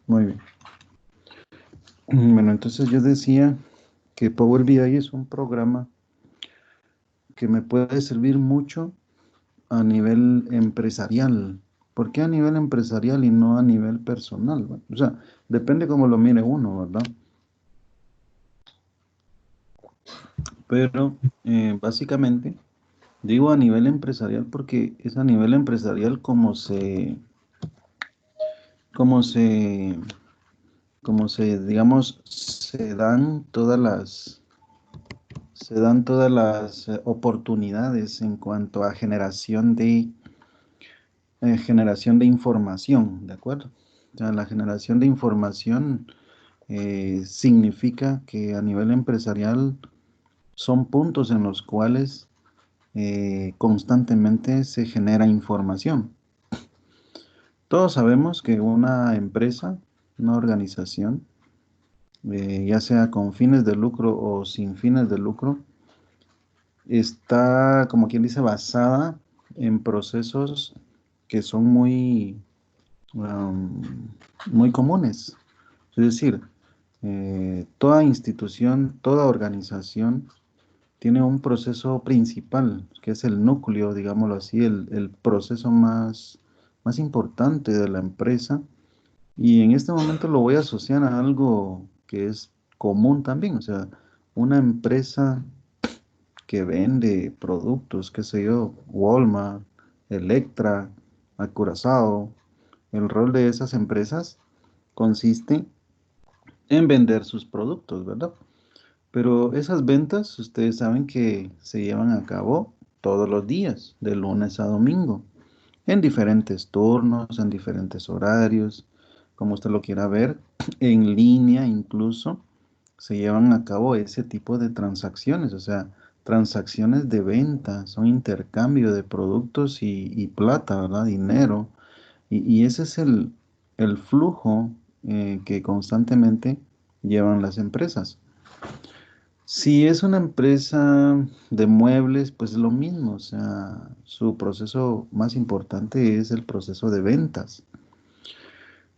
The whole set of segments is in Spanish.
Muy bien. Bueno, entonces yo decía que Power BI es un programa que me puede servir mucho a nivel empresarial. ¿Por qué a nivel empresarial y no a nivel personal? Bueno, o sea, depende cómo lo mire uno, ¿verdad? Pero básicamente digo a nivel empresarial porque es a nivel empresarial como se, digamos, se dan todas las oportunidades en cuanto a generación de información, ¿de acuerdo? O sea, la generación de información significa que a nivel empresarial son puntos en los cuales constantemente se genera información. Todos sabemos que una empresa, una organización, ya sea con fines de lucro o sin fines de lucro, está, como quien dice, basada en procesos que son um, muy comunes. Es decir, toda institución, toda organización tiene un proceso principal, que es el núcleo, digámoslo así, el proceso más importante de la empresa. Y en este momento lo voy a asociar a algo que es común también, o sea, una empresa que vende productos, qué sé yo, Walmart, Electra, Curazao. El rol de esas empresas consiste en vender sus productos, ¿verdad? Pero esas ventas, ustedes saben que se llevan a cabo todos los días, de lunes a domingo, en diferentes turnos, en diferentes horarios, como usted lo quiera ver, en línea incluso, se llevan a cabo ese tipo de transacciones, o sea, transacciones de venta, son intercambio de productos y plata, ¿verdad? Dinero. Y ese es el flujo que constantemente llevan las empresas. Si es una empresa de muebles, pues es lo mismo, o sea, su proceso más importante es el proceso de ventas.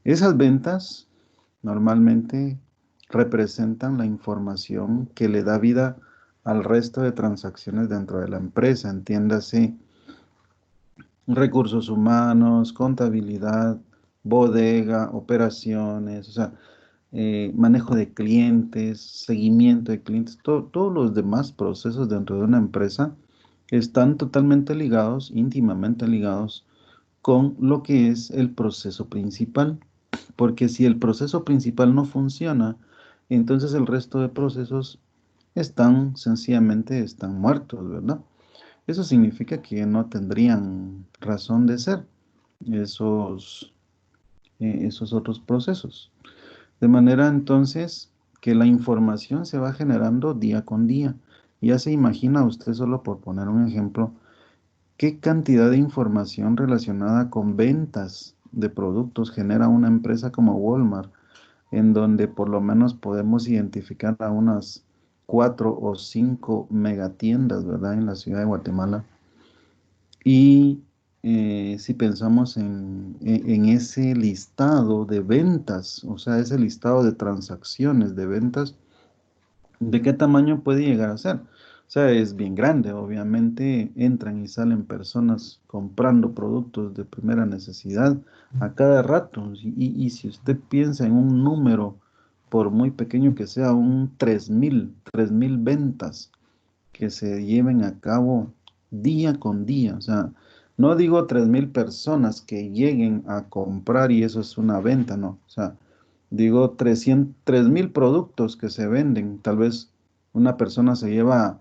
Esas ventas normalmente representan la información que le da vida al resto de transacciones dentro de la empresa, entiéndase, recursos humanos, contabilidad, bodega, operaciones, o sea, manejo de clientes, seguimiento de clientes, todos los demás procesos dentro de una empresa están totalmente ligados, íntimamente ligados con lo que es el proceso principal. Porque si el proceso principal no funciona, entonces el resto de procesos sencillamente están muertos, ¿verdad? Eso significa que no tendrían razón de ser esos, esos otros procesos. De manera entonces que la información se va generando día con día. Ya se imagina usted, solo por poner un ejemplo, qué cantidad de información relacionada con ventas de productos genera una empresa como Walmart, en donde por lo menos podemos identificar a unas 4 o 5 megatiendas, ¿verdad? En la ciudad de Guatemala. Y si pensamos en ese listado de ventas, o sea, ese listado de transacciones de ventas, ¿de qué tamaño puede llegar a ser? O sea, es bien grande, obviamente entran y salen personas comprando productos de primera necesidad a cada rato. Y si usted piensa en un número, por muy pequeño que sea, un 3.000 ventas que se lleven a cabo día con día. O sea, no digo 3.000 personas que lleguen a comprar y eso es una venta, no. O sea, digo 3.000 productos que se venden. Tal vez una persona se lleva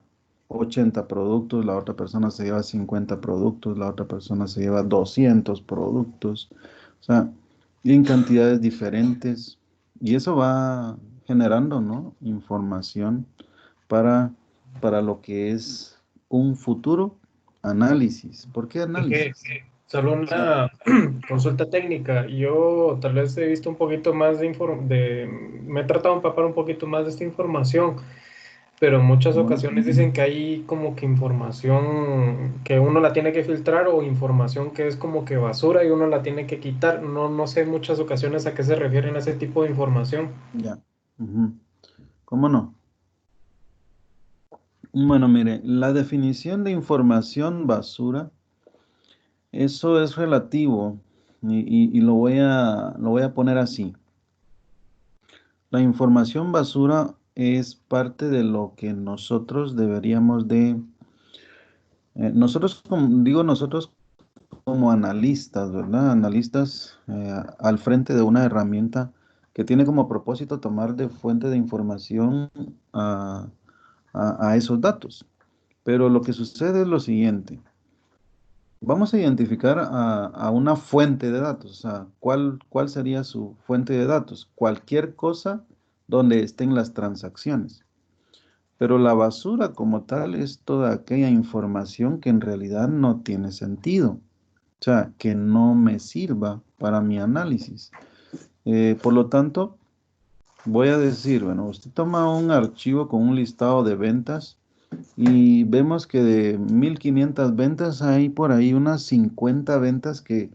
80 productos, la otra persona se lleva 50 productos, la otra persona se lleva 200 productos. O sea, y en cantidades diferentes. Y eso va generando, ¿no? Información para lo que es un futuro análisis. ¿Por qué Y que análisis? solo O sea, una consulta técnica. Yo tal vez he visto un poquito más de me he tratado de empapar un poquito más de esta información. pero en muchas ¿Cómo no? ocasiones dicen que hay como que información que uno la tiene que filtrar o información que es como que basura y uno la tiene que quitar. No, no sé en muchas ocasiones a qué se refieren a ese tipo de información. Ya. Ujú. ¿Cómo no? Bueno, mire, la definición de información basura, eso es relativo y lo voy a poner así. La información basura es parte de lo que nosotros deberíamos de, nosotros, digo nosotros como analistas, ¿verdad? Analistas al frente de una herramienta que tiene como propósito tomar de fuente de información a, a esos datos. Pero lo que sucede es lo siguiente. Vamos a identificar a una fuente de datos. O sea, ¿cuál sería su fuente de datos? Cualquier cosa donde estén las transacciones. Pero la basura como tal es toda aquella información que en realidad no tiene sentido. O sea, que no me sirva para mi análisis. Por lo tanto, voy a decir, bueno, usted toma un archivo con un listado de ventas y vemos que de 1500 ventas hay por ahí unas 50 ventas que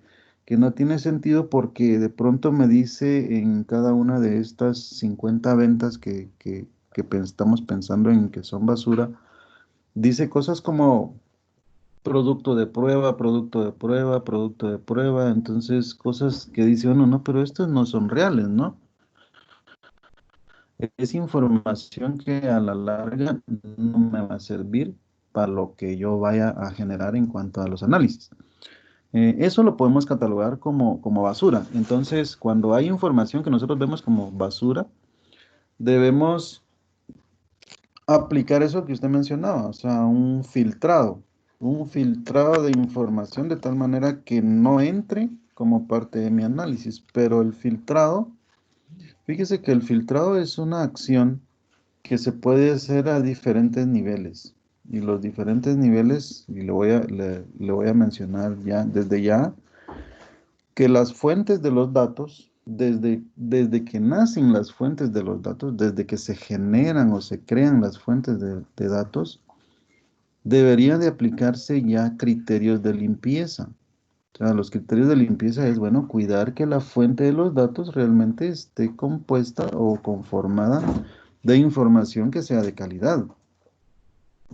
no tiene sentido porque de pronto me dice en cada una de estas 50 ventas estamos pensando en que son basura, dice cosas como producto de prueba, producto de prueba, producto de prueba, entonces cosas que dice uno, no, pero estas no son reales, ¿no? Es información que a la larga no me va a servir para lo que yo vaya a generar en cuanto a los análisis. Eso lo podemos catalogar como basura. Entonces, cuando hay información que nosotros vemos como basura, debemos aplicar eso que usted mencionaba, o sea, un filtrado de información de tal manera que no entre como parte de mi análisis. Pero el filtrado, fíjese que el filtrado es una acción que se puede hacer a diferentes niveles. Y los diferentes niveles, y le voy a mencionar ya, desde ya, que las fuentes de los datos, desde que nacen las fuentes de los datos, desde que se generan o se crean las fuentes de datos, deberían de aplicarse ya criterios de limpieza. O sea, los criterios de limpieza es, bueno, cuidar que la fuente de los datos realmente esté compuesta o conformada de información que sea de calidad.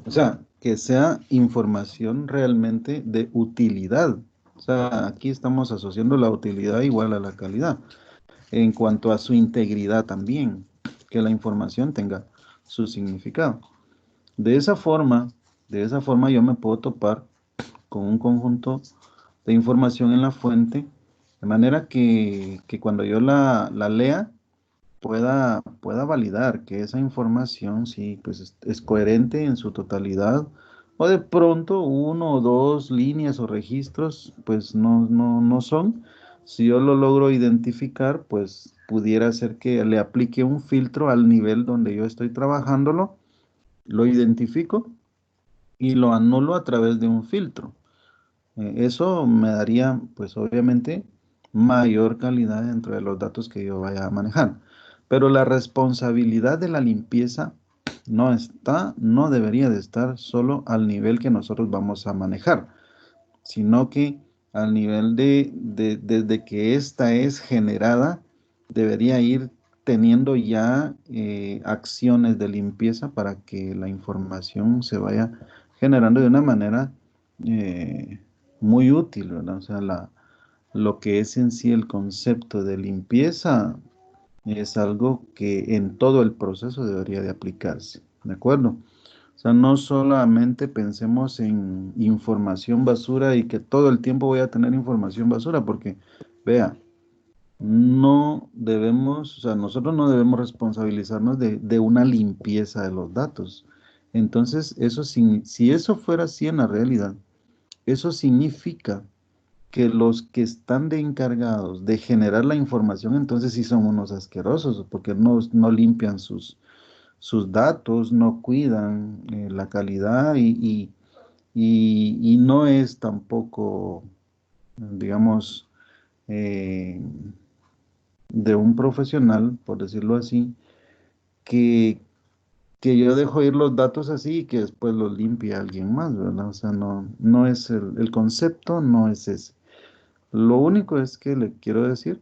O sea, que sea información realmente de utilidad. O sea, aquí estamos asociando la utilidad igual a la calidad. En cuanto a su integridad también, que la información tenga su significado. De esa forma, de esa forma yo me puedo topar con un conjunto de información en la fuente, de manera que cuando yo la lea, pueda validar que esa información sí, pues es coherente en su totalidad, o de pronto uno o dos líneas o registros, pues no son. Si yo lo logro identificar, pues pudiera ser que le aplique un filtro al nivel donde yo estoy trabajándolo, lo identifico y lo anulo a través de un filtro. Eso me daría, pues obviamente, mayor calidad dentro de los datos que yo vaya a manejar. Pero la responsabilidad de la limpieza no debería de estar solo al nivel que nosotros vamos a manejar, sino que al nivel desde que ésta es generada, debería ir teniendo ya acciones de limpieza para que la información se vaya generando de una manera eh, muy útil, ¿verdad? O sea, lo que es en sí el concepto de limpieza es algo que en todo el proceso debería de aplicarse, ¿de acuerdo? O sea, no solamente pensemos en información basura y que todo el tiempo voy a tener información basura, porque vea, no debemos, o sea, nosotros no debemos responsabilizarnos de una limpieza de los datos. Entonces, si eso fuera así en la realidad, eso significa que los que están de encargados de generar la información, entonces sí son unos asquerosos, porque no limpian sus datos, no cuidan la calidad y no es tampoco, digamos, eh, de un profesional, por decirlo así, que que yo dejo ir los datos así y que después los limpie alguien más, ¿verdad? O sea, no es el concepto, no es ese. Lo único es que le quiero decir,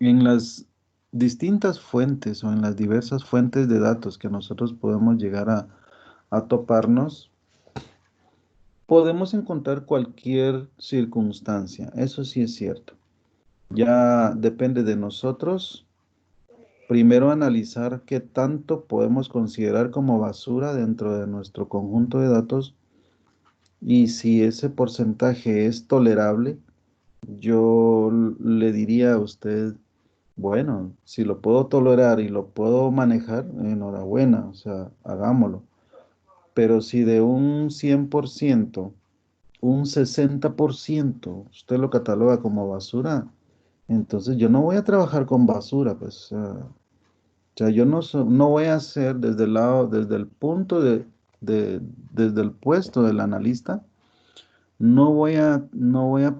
en las distintas fuentes o en las diversas fuentes de datos que nosotros podemos llegar a toparnos, podemos encontrar cualquier circunstancia, eso sí es cierto. Ya depende de nosotros, primero analizar qué tanto podemos considerar como basura dentro de nuestro conjunto de datos y si ese porcentaje es tolerable, yo le diría a usted, bueno, si lo puedo tolerar y lo puedo manejar, enhorabuena, o sea, hagámoslo. Pero si de un 100%, un 60% usted lo cataloga como basura, entonces yo no voy a trabajar con basura, pues, o sea, yo no voy a hacer desde el lado, desde el punto de- desde el puesto del analista, no voy a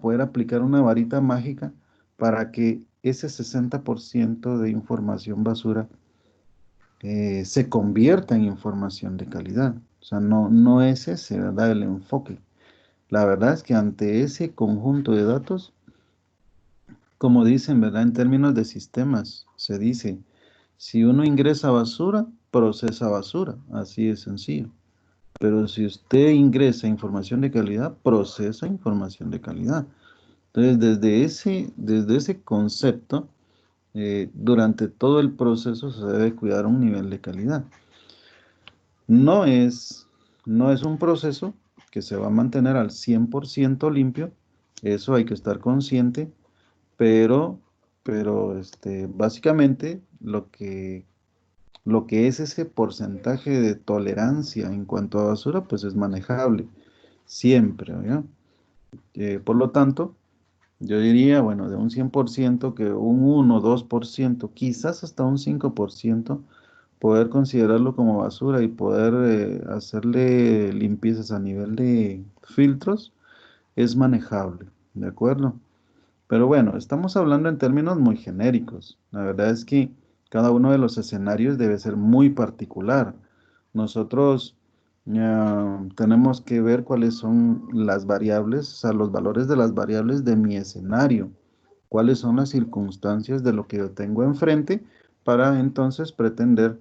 poder aplicar una varita mágica para que ese 60% de información basura se convierta en información de calidad. O sea, no es ese, ¿verdad? El enfoque. La verdad es que ante ese conjunto de datos, como dicen, ¿verdad? En términos de sistemas, se dice, si uno ingresa basura, procesa basura. Así de sencillo. Pero si usted ingresa información de calidad, procesa información de calidad. Entonces, desde ese concepto, durante todo el proceso se debe cuidar un nivel de calidad. No es, no es un proceso que se va a mantener al 100% limpio, eso hay que estar consciente, pero, básicamente lo que es ese porcentaje de tolerancia en cuanto a basura, pues es manejable siempre, ¿ya? Por lo tanto, yo diría, bueno, de un 100% que un 1 2% quizás hasta un 5% poder considerarlo como basura y poder hacerle limpiezas a nivel de filtros es manejable, ¿de acuerdo? Pero bueno, estamos hablando en términos muy genéricos. La verdad es que cada uno de los escenarios debe ser muy particular. Nosotros tenemos que ver cuáles son las variables, o sea, los valores de las variables de mi escenario, cuáles son las circunstancias de lo que yo tengo enfrente para entonces pretender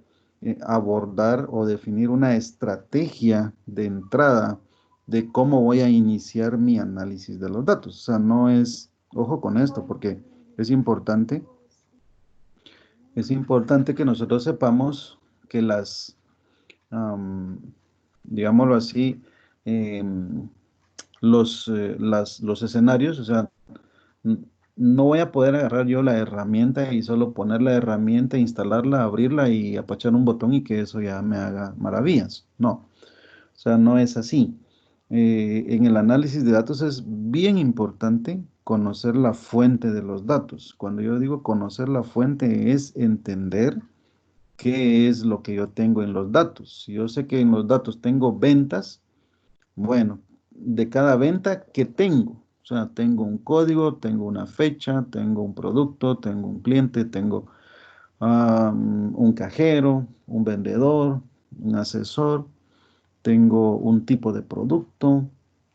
abordar o definir una estrategia de entrada de cómo voy a iniciar mi análisis de los datos. O sea, no es, ojo con esto, porque es importante, es importante que nosotros sepamos que am, digámoslo así, em, los escenarios, o sea, n- no voy a poder agarrar yo la herramienta y solo poner la herramienta, instalarla, abrirla y apachar un botón y que eso ya me haga maravillas. No, o sea, no es así. En el análisis de datos es bien importante conocer la fuente de los datos. Cuando yo digo conocer la fuente es entender qué es lo que yo tengo en los datos. Si yo sé que en los datos tengo ventas, bueno, de cada venta, ¿qué tengo? O sea, tengo un código, tengo una fecha, tengo un producto, tengo un cliente, tengo un cajero, un vendedor, un asesor, tengo un tipo de producto,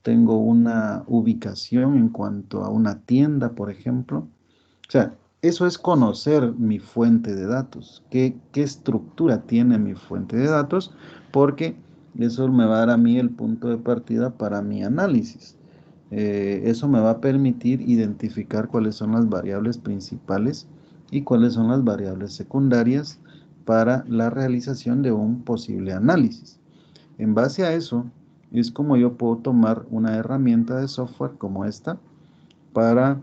tengo una ubicación en cuanto a una tienda, por ejemplo. O sea, eso es conocer mi fuente de datos, qué estructura tiene mi fuente de datos, porque eso me va a dar a mí el punto de partida para mi análisis. Eso me va a permitir identificar cuáles son las variables principales y cuáles son las variables secundarias para la realización de un posible análisis. En base a eso, es como yo puedo tomar una herramienta de software como esta para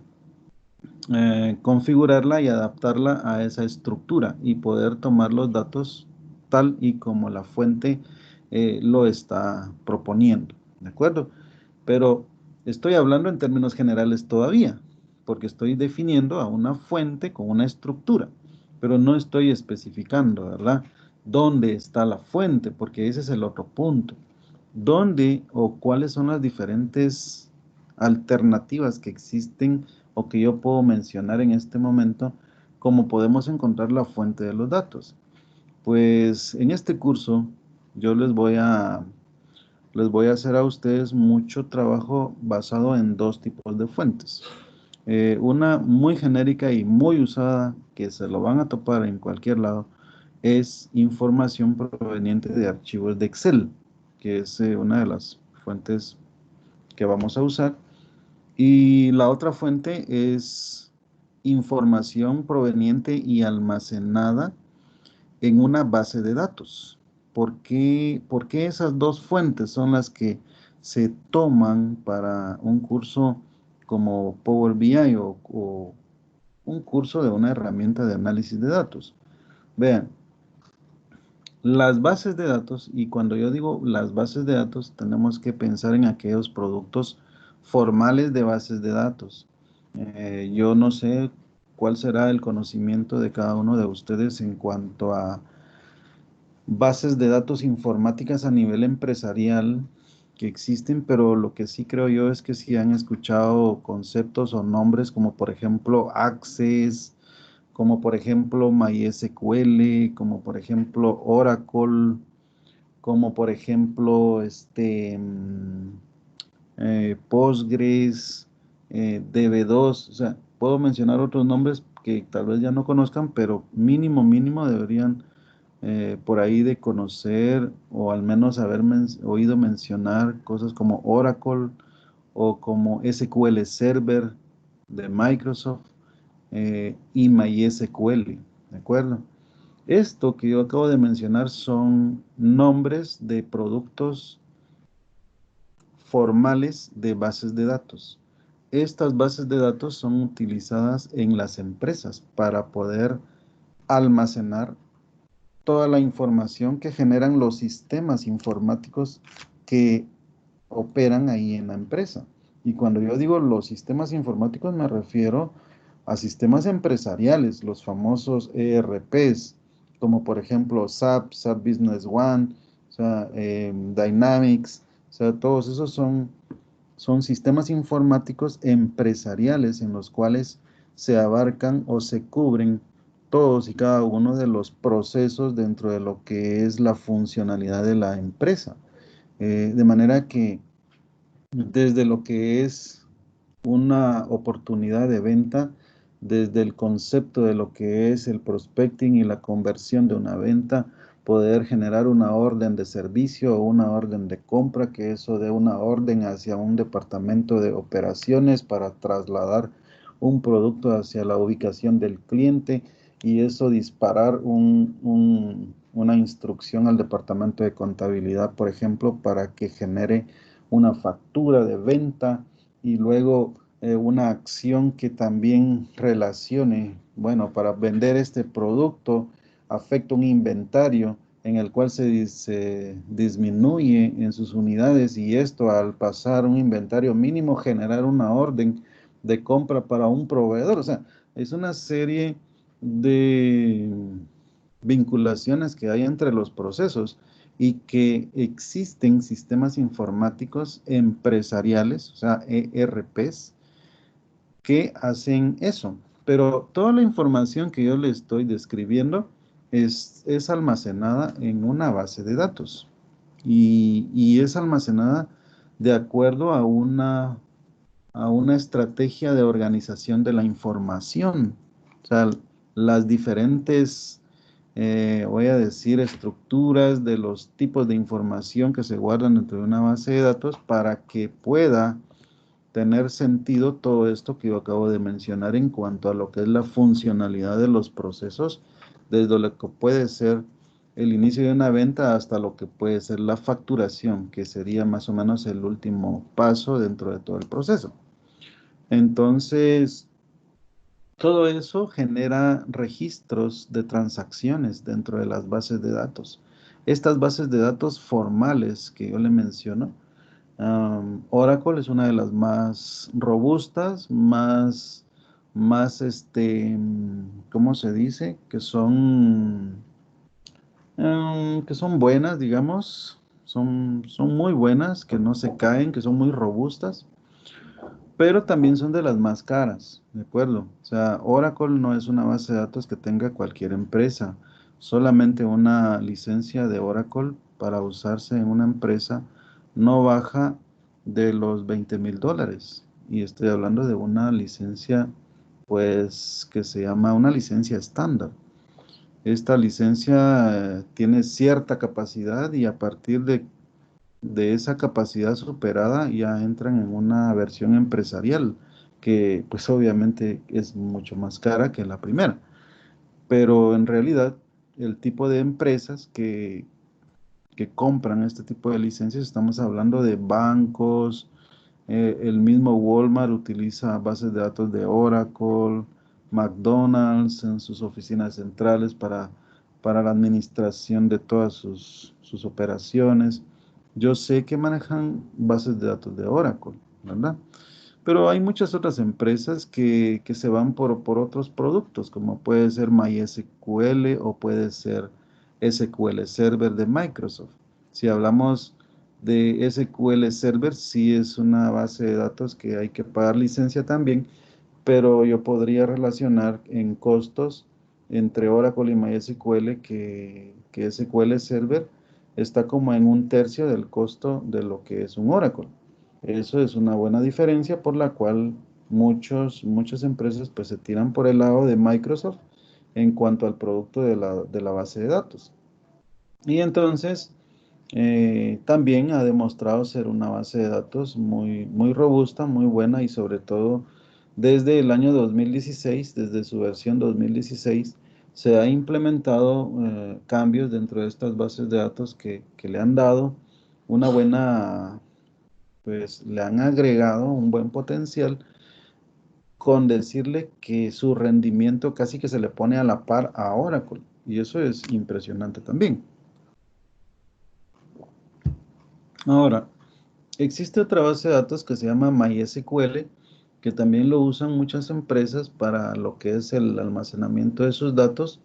configurarla y adaptarla a esa estructura y poder tomar los datos tal y como la fuente lo está proponiendo, ¿de acuerdo? Pero estoy hablando en términos generales todavía, porque estoy definiendo a una fuente con una estructura, pero no estoy especificando, ¿verdad? ¿Dónde está la fuente? Porque ese es el otro punto. ¿Dónde o cuáles son las diferentes alternativas que existen o que yo puedo mencionar en este momento, cómo podemos encontrar la fuente de los datos? Pues en este curso yo les voy a hacer a ustedes mucho trabajo basado en dos tipos de fuentes. Una muy genérica y muy usada, que se lo van a topar en cualquier lado, es información proveniente de archivos de Excel, que es una de las fuentes que vamos a usar. Y la otra fuente es información proveniente y almacenada en una base de datos. Por qué esas dos fuentes son las que se toman para un curso como Power BI o un curso de una herramienta de análisis de datos? Vean, las bases de datos, y cuando yo digo las bases de datos, tenemos que pensar en aquellos productos formales de bases de datos. Yo no sé cuál será el conocimiento de cada uno de ustedes en cuanto a bases de datos informáticas a nivel empresarial que existen, pero lo que sí creo yo es que sí han escuchado conceptos o nombres como por ejemplo Access, como por ejemplo MySQL, como por ejemplo Oracle, como por ejemplo Postgres, DB2, o sea, puedo mencionar otros nombres que tal vez ya no conozcan, pero mínimo deberían por ahí de conocer o al menos haber oído mencionar cosas como Oracle o como SQL Server de Microsoft y MySQL, ¿de acuerdo? Esto que yo acabo de mencionar son nombres de productos formales de bases de datos. Estas bases de datos son utilizadas en las empresas para poder almacenar toda la información que generan los sistemas informáticos que operan ahí en la empresa. Y cuando yo digo los sistemas informáticos me refiero a sistemas empresariales, los famosos ERPs, como por ejemplo SAP, SAP Business One, o sea, Dynamics, o sea, todos esos son sistemas informáticos empresariales en los cuales se abarcan o se cubren todos y cada uno de los procesos dentro de lo que es la funcionalidad de la empresa. De manera que desde lo que es una oportunidad de venta, desde el concepto de lo que es el prospecting y la conversión de una venta, poder generar una orden de servicio o una orden de compra, que eso dé una orden hacia un departamento de operaciones para trasladar un producto hacia la ubicación del cliente y eso disparar una instrucción al departamento de contabilidad, por ejemplo, para que genere una factura de venta y luego una acción que también relacione, bueno, para vender este producto afecta un inventario en el cual se disminuye en sus unidades y esto al pasar un inventario mínimo generar una orden de compra para un proveedor. O sea, es una serie de vinculaciones que hay entre los procesos y que existen sistemas informáticos empresariales, o sea, ERPs, que hacen eso. Pero toda la información que yo le estoy describiendo es almacenada en una base de datos y es almacenada de acuerdo a una estrategia de organización de la información. O sea, las diferentes, voy a decir, estructuras de los tipos de información que se guardan dentro de una base de datos para que pueda tener sentido todo esto que yo acabo de mencionar en cuanto a lo que es la funcionalidad de los procesos, desde lo que puede ser el inicio de una venta hasta lo que puede ser la facturación, que sería más o menos el último paso dentro de todo el proceso. Entonces, todo eso genera registros de transacciones dentro de las bases de datos. Estas bases de datos formales que yo le menciono, Oracle es una de las más robustas, ¿cómo se dice? Que son buenas, digamos, son muy buenas, que no se caen, que son muy robustas, pero también son de las más caras, ¿de acuerdo? O sea, Oracle no es una base de datos que tenga cualquier empresa. solamente una licencia de Oracle para usarse en una empresa no baja de los $20,000. Y estoy hablando de una licencia, pues, que se llama una licencia estándar. Esta licencia tiene cierta capacidad y a partir de esa capacidad superada ya entran en una versión empresarial que pues obviamente es mucho más cara que la primera. Pero en realidad el tipo de empresas que compran este tipo de licencias, estamos hablando de bancos, el mismo Walmart utiliza bases de datos de Oracle, McDonald's en sus oficinas centrales para la administración de todas sus operaciones. Yo sé que manejan bases de datos de Oracle, ¿verdad? Pero hay muchas otras empresas que se van por otros productos, como puede ser MySQL o puede ser SQL Server de Microsoft. Si hablamos de SQL Server, sí es una base de datos que hay que pagar licencia también, pero yo podría relacionar en costos entre Oracle y MySQL que SQL Server está como en un tercio del costo de lo que es un Oracle. Eso es una buena diferencia por la cual muchas empresas pues se tiran por el lado de Microsoft en cuanto al producto de la base de datos. Y entonces también ha demostrado ser una base de datos muy, muy robusta, muy buena y sobre todo desde el año 2016, desde su versión 2016, se ha implementado cambios dentro de estas bases de datos que le han dado una buena, pues le han agregado un buen potencial con decirle que su rendimiento casi que se le pone a la par a Oracle. Y eso es impresionante también. Ahora, existe otra base de datos que se llama MySQL, que también lo usan muchas empresas para lo que es el almacenamiento de sus datos,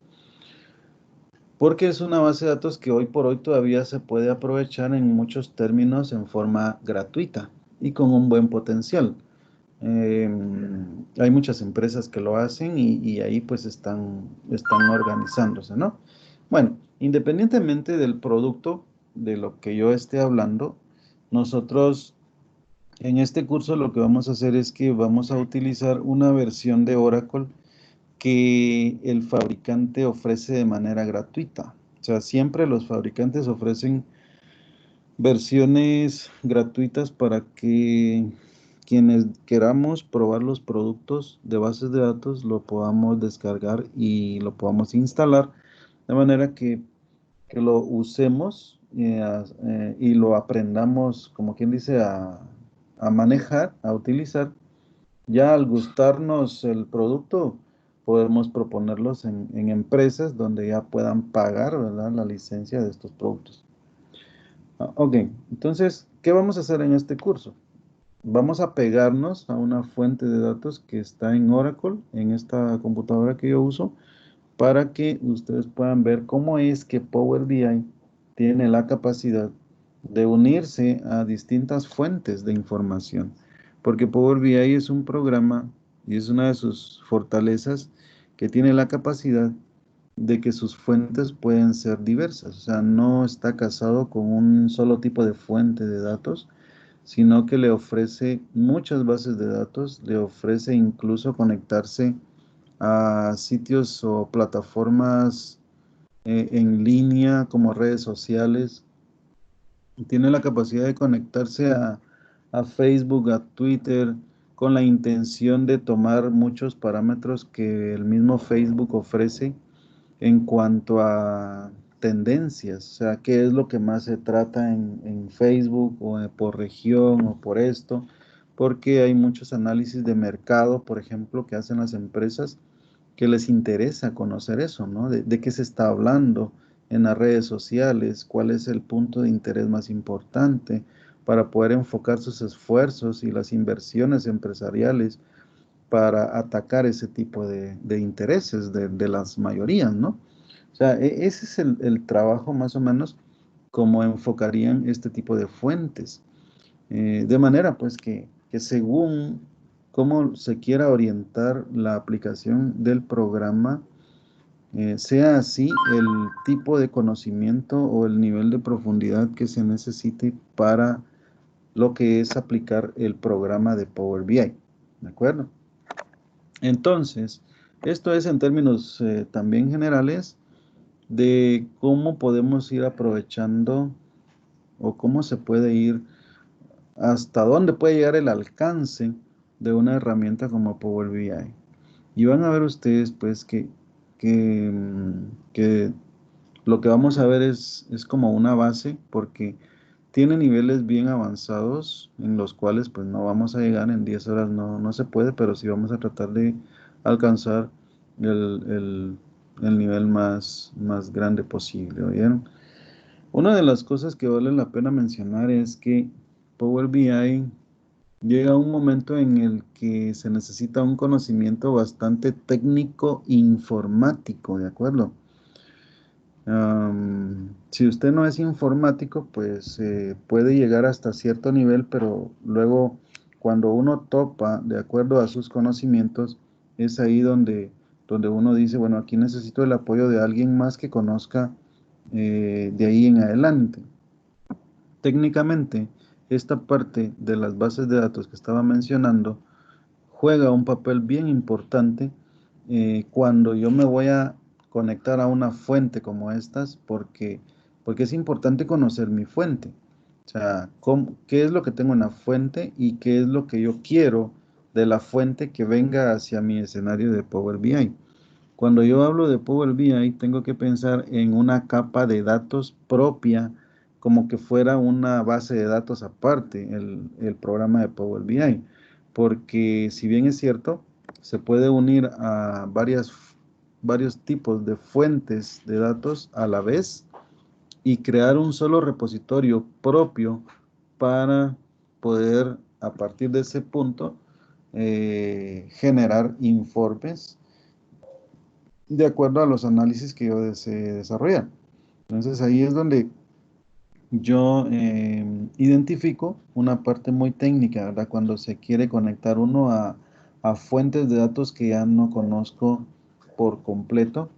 porque es una base de datos que hoy por hoy todavía se puede aprovechar en muchos términos en forma gratuita y con un buen potencial. Eh, Hay muchas empresas que lo hacen y ahí pues están organizándose, ¿no? Bueno, independientemente del producto de lo que yo esté hablando, nosotros en este curso lo que vamos a hacer es que vamos a utilizar una versión de Oracle que el fabricante ofrece de manera gratuita. O sea, siempre los fabricantes ofrecen versiones gratuitas para que quienes queramos probar los productos de bases de datos lo podamos descargar y lo podamos instalar de manera que lo usemos y lo aprendamos, como quien dice, a manejar, a utilizar. Ya al gustarnos el producto, podemos proponerlos en empresas donde ya puedan pagar, ¿verdad?, la licencia de estos productos. Ok, entonces, ¿qué vamos a hacer en este curso? Vamos a pegarnos a una fuente de datos que está en Oracle, en esta computadora que yo uso, para que ustedes puedan ver cómo es que Power BI tiene la capacidad de unirse a distintas fuentes de información. Porque Power BI es un programa y es una de sus fortalezas que tiene la capacidad de que sus fuentes pueden ser diversas. O sea, no está casado con un solo tipo de fuente de datos, sino que le ofrece muchas bases de datos, le ofrece incluso conectarse a sitios o plataformas en línea como redes sociales. Tiene la capacidad de conectarse a Facebook, a Twitter, con la intención de tomar muchos parámetros que el mismo Facebook ofrece en cuanto a tendencias, o sea, qué es lo que más se trata en Facebook o por región o por esto, porque hay muchos análisis de mercado, por ejemplo, que hacen las empresas que les interesa conocer eso, ¿no? De qué se está hablando en las redes sociales, cuál es el punto de interés más importante para poder enfocar sus esfuerzos y las inversiones empresariales para atacar ese tipo de intereses de las mayorías, ¿no? O sea, ese es el trabajo más o menos como enfocarían este tipo de fuentes. De manera pues que según cómo se quiera orientar la aplicación del programa, sea así el tipo de conocimiento o el nivel de profundidad que se necesite para lo que es aplicar el programa de Power BI. ¿De acuerdo? Entonces, esto es en términos también generales de cómo podemos ir aprovechando o cómo se puede ir, hasta dónde puede llegar el alcance de una herramienta como Power BI. Y van a ver ustedes pues que lo que vamos a ver es como una base porque tiene niveles bien avanzados en los cuales pues no vamos a llegar en 10 horas, no se puede, pero sí vamos a tratar de alcanzar el, el- el nivel más grande posible, ¿oyeron? Una de las cosas que vale la pena mencionar es que Power BI llega a un momento en el que se necesita un conocimiento bastante técnico informático, ¿de acuerdo? Si usted no es informático, pues puede llegar hasta cierto nivel, pero luego cuando uno topa de acuerdo a sus conocimientos, es ahí donde uno dice, bueno, aquí necesito el apoyo de alguien más que conozca de ahí en adelante. Técnicamente, esta parte de las bases de datos que estaba mencionando juega un papel bien importante cuando yo me voy a conectar a una fuente como estas, porque es importante conocer mi fuente. O sea, qué es lo que tengo en la fuente y qué es lo que yo quiero de la fuente que venga hacia mi escenario de Power BI. Cuando yo hablo de Power BI, tengo que pensar en una capa de datos propia, como que fuera una base de datos aparte, el programa de Power BI. Porque si bien es cierto, se puede unir a varios tipos de fuentes de datos a la vez y crear un solo repositorio propio para poder, a partir de ese punto, generar informes de acuerdo a los análisis que yo desee desarrollar. Entonces ahí es donde yo identifico una parte muy técnica, ¿verdad? Cuando se quiere conectar uno a fuentes de datos que ya no conozco por completo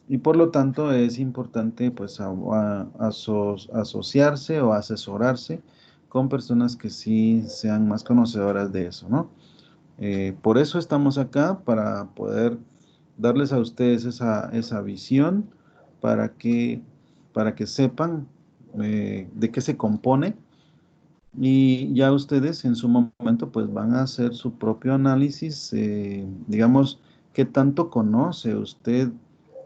y por lo tanto es importante pues asociarse o asesorarse con personas que sí sean más conocedoras de eso, ¿no? Por eso estamos acá, para poder darles a ustedes esa visión, para que, para que sepan de qué se compone y ya ustedes en su momento pues van a hacer su propio análisis, digamos, qué tanto conoce usted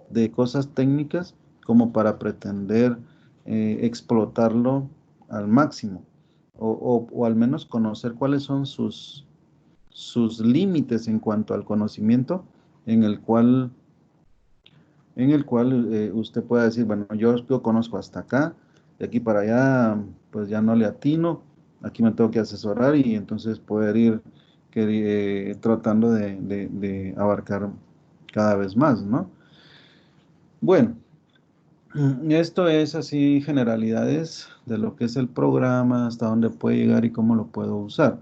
de cosas técnicas como para pretender explotarlo al máximo o al menos conocer cuáles son sus límites en cuanto al conocimiento en el cual, usted pueda decir, bueno, yo conozco hasta acá, de aquí para allá, pues ya no le atino, aquí me tengo que asesorar y entonces poder ir tratando de abarcar cada vez más, ¿no? Bueno, esto es así generalidades de lo que es el programa, hasta dónde puede llegar y cómo lo puedo usar.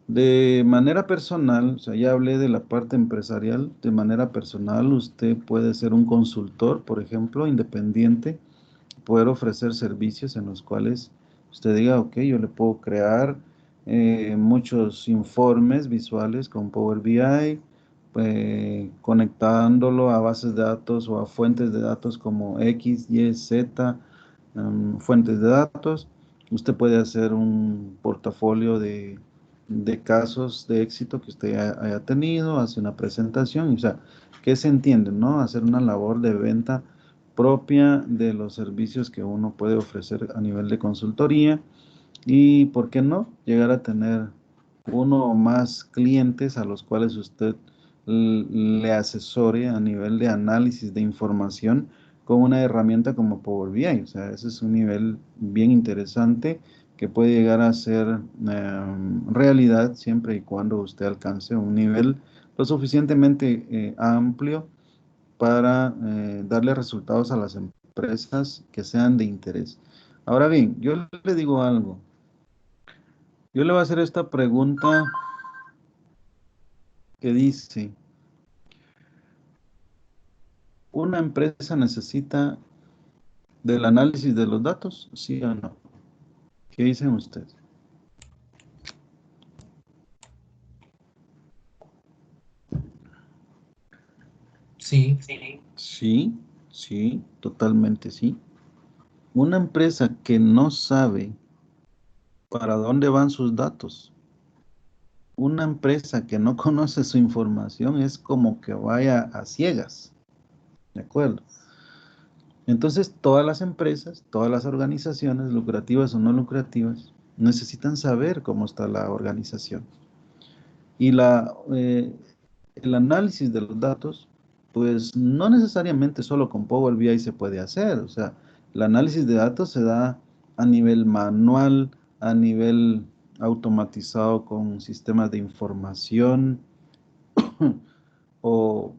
De manera personal, o sea, ya hablé de la parte empresarial, de manera personal usted puede ser un consultor, por ejemplo, independiente, poder ofrecer servicios en los cuales usted diga, ok, yo le puedo crear muchos informes visuales con Power BI, conectándolo a bases de datos o a fuentes de datos como X, Y, Z, fuentes de datos. Usted puede hacer un portafolio de casos de éxito que usted haya tenido, hace una presentación, o sea, ¿qué se entiende, no? Hacer una labor de venta propia de los servicios que uno puede ofrecer a nivel de consultoría y, ¿por qué no?, llegar a tener uno o más clientes a los cuales usted le asesore a nivel de análisis de información con una herramienta como Power BI. O sea, ese es un nivel bien interesante que puede llegar a ser realidad siempre y cuando usted alcance un nivel lo suficientemente amplio para darle resultados a las empresas que sean de interés. Ahora bien, yo le digo algo. Yo le voy a hacer esta pregunta que dice, ¿Una empresa necesita del análisis de los datos? ¿Sí o no? ¿Qué dicen ustedes? Sí. Sí, sí, totalmente sí. Una empresa que no sabe para dónde van sus datos, una empresa que no conoce su información es como que vaya a ciegas, ¿de acuerdo? Entonces, todas las empresas, todas las organizaciones, lucrativas o no lucrativas, necesitan saber cómo está la organización. Y el análisis de los datos, pues no necesariamente solo con Power BI se puede hacer. O sea, el análisis de datos se da a nivel manual, a nivel automatizado con sistemas de información o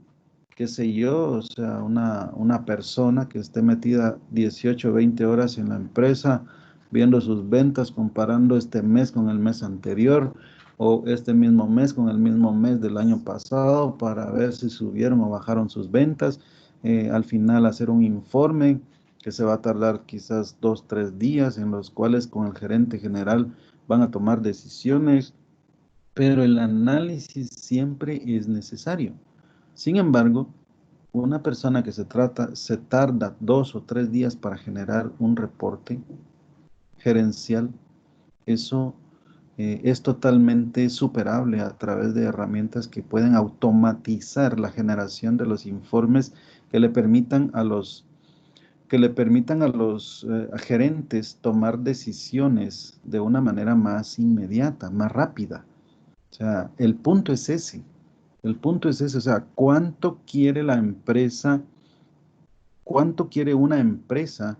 qué sé yo, o sea, una persona que esté metida 18 o 20 horas en la empresa, viendo sus ventas, comparando este mes con el mes anterior, o este mismo mes con el mismo mes del año pasado, para ver si subieron o bajaron sus ventas. Al final hacer un informe que se va a tardar quizás 2, 3 días, en los cuales con el gerente general van a tomar decisiones, pero el análisis siempre es necesario. Sin embargo, una persona que se tarda 2 o 3 días para generar un reporte gerencial, eso es totalmente superable a través de herramientas que pueden automatizar la generación de los informes que le permitan a los gerentes tomar decisiones de una manera más inmediata, más rápida. O sea, el punto es ese. El punto es ese, o sea, cuánto quiere una empresa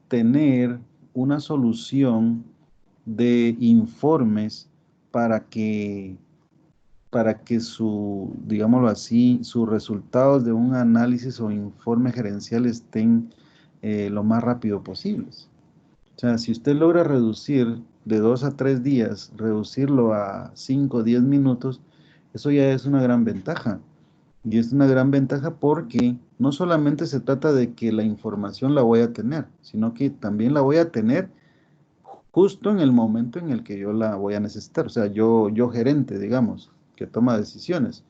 tener una solución de informes para que, para que digámoslo así, sus resultados de un análisis o informe gerencial estén lo más rápido posibles. O sea, si usted logra reducir de 2 a 3 días, reducirlo a 5 o 10 minutos, eso ya es una gran ventaja. Y es una gran ventaja porque no solamente se trata de que la información la voy a tener, sino que también la voy a tener justo en el momento en el que yo la voy a necesitar. O sea, yo gerente, digamos, que toma decisiones.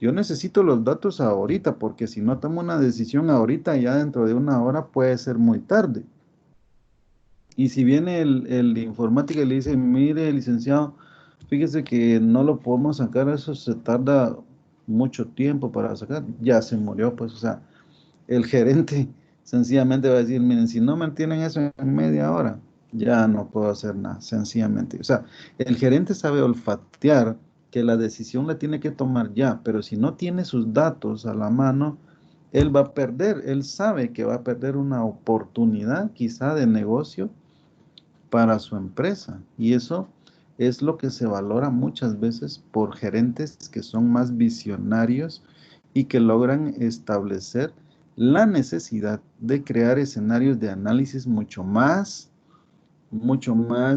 Yo necesito los datos ahorita porque si no tomo una decisión ahorita, ya dentro de una hora puede ser muy tarde. Y si viene el de informática y le dice, mire, licenciado, fíjese que no lo podemos sacar, eso se tarda mucho tiempo para sacar, ya se murió, pues, o sea, el gerente sencillamente va a decir, miren, si no mantienen eso en media hora, ya no puedo hacer nada, sencillamente. O sea, el gerente sabe olfatear que la decisión la tiene que tomar ya, pero si no tiene sus datos a la mano, él va a perder, él sabe que va a perder una oportunidad quizá de negocio para su empresa. Y eso es lo que se valora muchas veces por gerentes que son más visionarios y que logran establecer la necesidad de crear escenarios de análisis mucho más,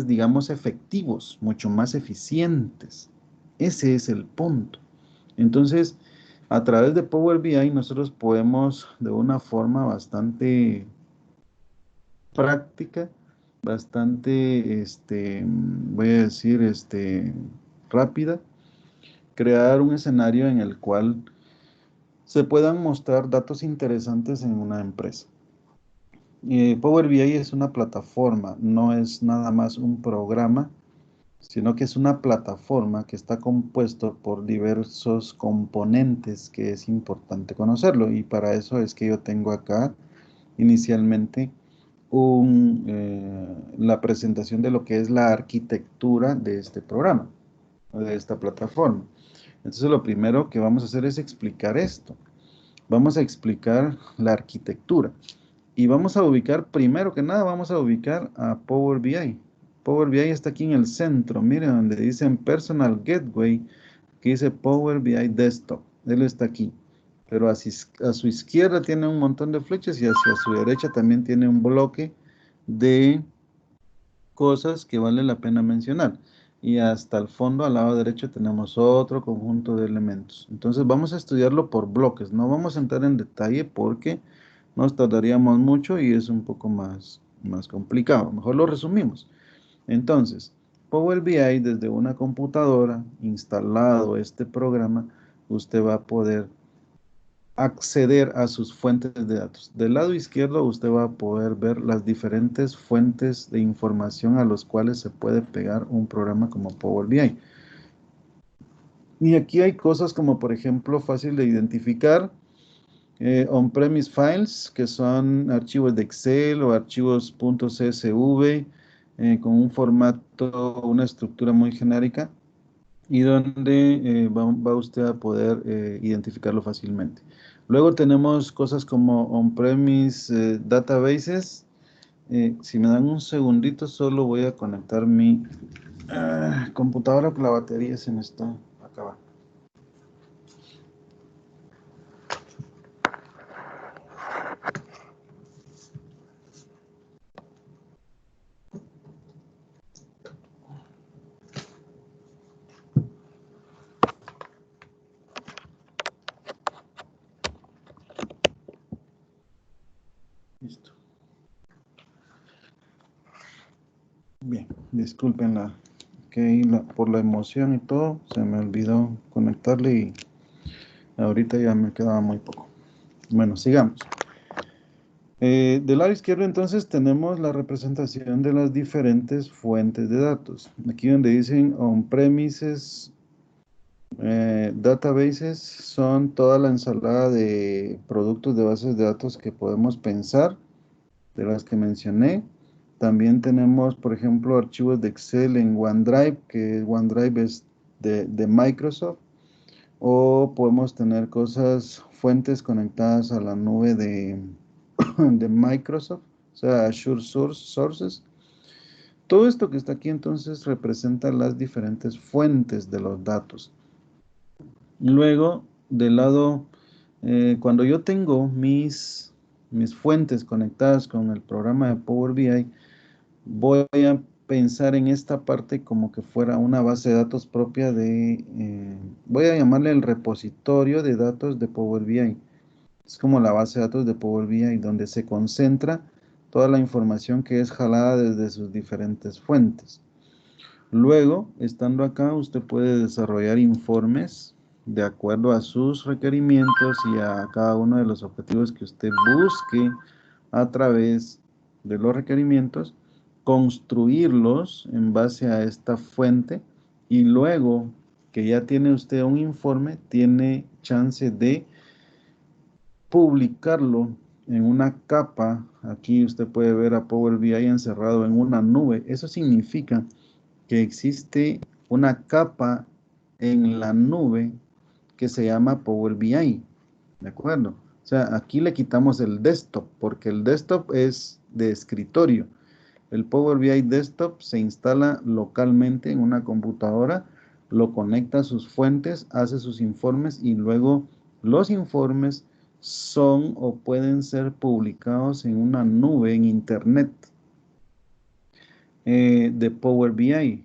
digamos, efectivos, mucho más eficientes. Ese es el punto. Entonces, a través de Power BI nosotros podemos de una forma bastante práctica, bastante, voy a decir, rápida, crear un escenario en el cual se puedan mostrar datos interesantes en una empresa. Power BI es una plataforma, no es nada más un programa, sino que es una plataforma que está compuesto por diversos componentes que es importante conocerlo. Y para eso es que yo tengo acá inicialmente la presentación de lo que es la arquitectura de este programa, o de esta plataforma. Entonces lo primero que vamos a hacer es explicar esto. Vamos a explicar la arquitectura y vamos a ubicar, primero que nada, vamos a ubicar a Power BI. Power BI está aquí en el centro, miren donde dicen Personal Gateway, que dice Power BI Desktop. Él está aquí. Pero a su izquierda tiene un montón de flechas y hacia su derecha también tiene un bloque de cosas que vale la pena mencionar. y hasta el fondo, al lado derecho, tenemos otro conjunto de elementos. Entonces vamos a estudiarlo por bloques. No vamos a entrar en detalle porque nos tardaríamos mucho y es un poco más complicado. Mejor lo resumimos. Entonces, Power BI desde una computadora, instalado este programa, usted va a poder acceder a sus fuentes de datos. Del lado izquierdo usted va a poder ver las diferentes fuentes de información a los cuales se puede pegar un programa como Power BI. Y aquí hay cosas como, por ejemplo, fácil de identificar, on-premise files, que son archivos de Excel o archivos .csv, con un formato, una estructura muy genérica, y donde va usted a poder identificarlo fácilmente. Luego tenemos cosas como on-premise databases. Si me dan un segundito, solo voy a conectar mi computadora, porque la batería se me está acabando. Listo. Bien, disculpen por la emoción y todo, se me olvidó conectarle y ahorita ya me quedaba muy poco. Bueno, sigamos. Del lado izquierdo entonces tenemos la representación de las diferentes fuentes de datos. Aquí donde dicen on-premises databases son toda la ensalada de productos de bases de datos que podemos pensar, de las que mencioné. También tenemos, por ejemplo, archivos de Excel en OneDrive, que OneDrive es de Microsoft. O podemos tener fuentes conectadas a la nube de Microsoft, o sea, Azure Sources. Todo esto que está aquí entonces representa las diferentes fuentes de los datos. Luego, del lado, cuando yo tengo mis fuentes conectadas con el programa de Power BI, voy a pensar en esta parte como que fuera una base de datos propia voy a llamarle el repositorio de datos de Power BI. Es como la base de datos de Power BI, donde se concentra toda la información que es jalada desde sus diferentes fuentes. Luego, estando acá, usted puede desarrollar informes de acuerdo a sus requerimientos y a cada uno de los objetivos que usted busque a través de los requerimientos, construirlos en base a esta fuente y luego que ya tiene usted un informe, tiene chance de publicarlo en una capa. Aquí usted puede ver a Power BI encerrado en una nube. Eso significa que existe una capa en la nube que se llama Power BI, ¿de acuerdo? O sea, aquí le quitamos el desktop, porque el desktop es de escritorio. El Power BI Desktop se instala localmente en una computadora, lo conecta a sus fuentes, hace sus informes y luego los informes son o pueden ser publicados en una nube en Internet de Power BI,